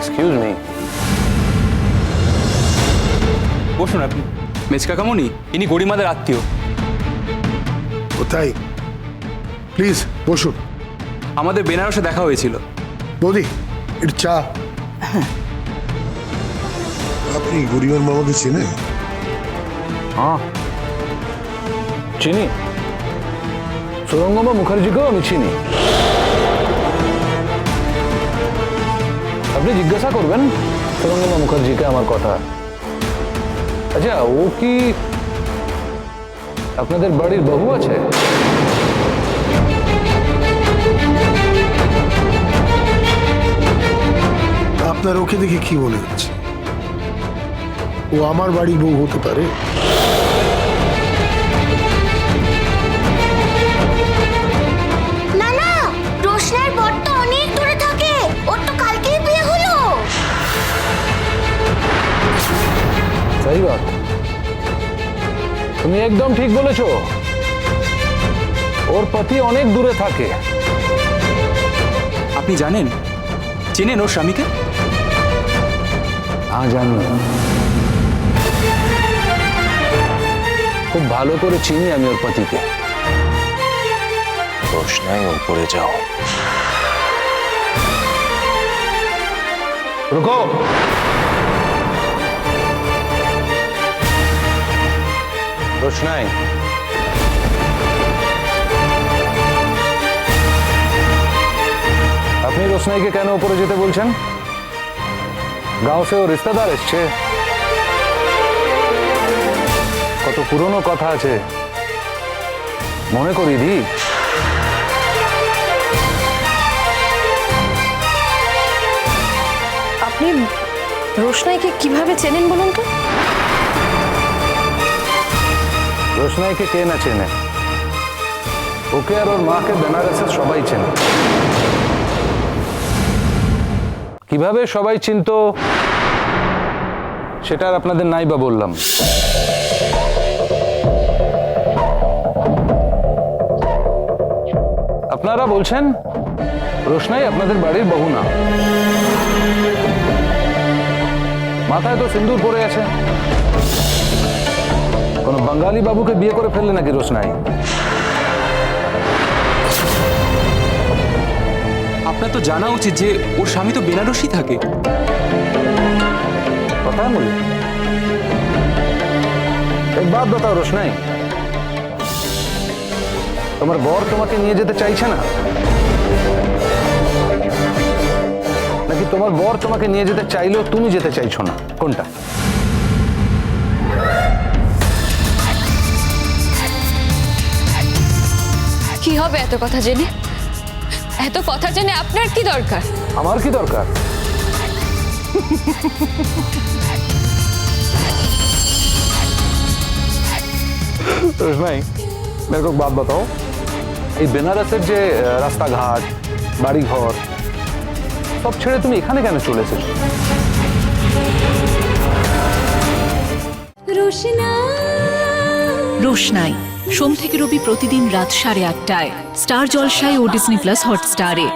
Excuse me, বসুন আপনি। মেচকা কামুনি ইনি গরিমাদের আত্মীয়। কোথায়? প্লিজ বসুন। আমাদের বেনারসে দেখা হয়েছিল। বৌদি একটু চা। আপনি গরিমার মামাকে চেনেন? হ্যাঁ চিনি, সুরঙ্গমা মুখার্জিকেও আমি চিনি। আপনি জিজ্ঞাসা করবেন সুরঙ্গমা মুখার্জিকে আমার কথা। আচ্ছা, ও কি আপনাদের বাড়ির বউ আছে? আপনার ওকে দেখে কি মনে হচ্ছে? ও আমার বাড়ির বউ হতে পারে? না না, রোশনের বর তো অনেক দূরে থাকে, ওর তো কালকেই বিয়ে হলো। সহি বাত, তুমি একদম ঠিক বলেছো। ওর পতি অনেক দূরে থাকে। আপনি জানেন, চেনেন ওর স্বামীকে? হ্যাঁ জানি, খুব ভালো করে চিনি আমি ওর পতিকে। রোশনাই, উপরে যাও। রুকো। রোশনাই, আপনি রোশনাইকে কেন উপরে যেতে বলছেন? গাঁও সে ও রিস্তেদার এসছে। কত পুরনো কথা আছে, মনে করি দি। আপনি রোশনাইকে কিভাবে চেনেন বলুন তো? রোশনাইকে কে না চেনে? ওকে আর ওর মাকে বেনারসের সবাই চেনে। কিভাবে সবাই চিনতো সেটা আর আপনাদের নাই বা বললাম। আপনারা বলছেন রোশনাই আপনাদের বাড়ির বউ না। মাথায় তো সিন্দুর পরে আছে। কোন বাঙালি বাবুকে বিয়ে করে ফেললে নাকি রোশনাই? আপনার তো জানা উচিত যে ওর স্বামী তো বেনারসি থাকে। पता है मुझे। एक बात बताओ रोशनाई, তোমার বর তোমাকে নিয়ে যেতে চাইছে না, নাকি তোমার বর তোমাকে নিয়ে যেতে চাইলেও তুমি যেতে চাইছো না? কোনটা? কি হবে এত কথা জেনে? এত কথা জেনে আপনার কি দরকার? আমার কি দরকার? रोशनाई, मेरे को एक बात बताओ, এই বেনারসের যে রাস্তাঘাট, বাড়িঘর সব ছেড়ে তুমি এখানে কেন চলে এসেছো? রোশনাই সোম থেকে রবি প্রতিদিন রাত 8:30টায় স্টার জলসায় ও ডিজনি প্লাস হটস্টারে।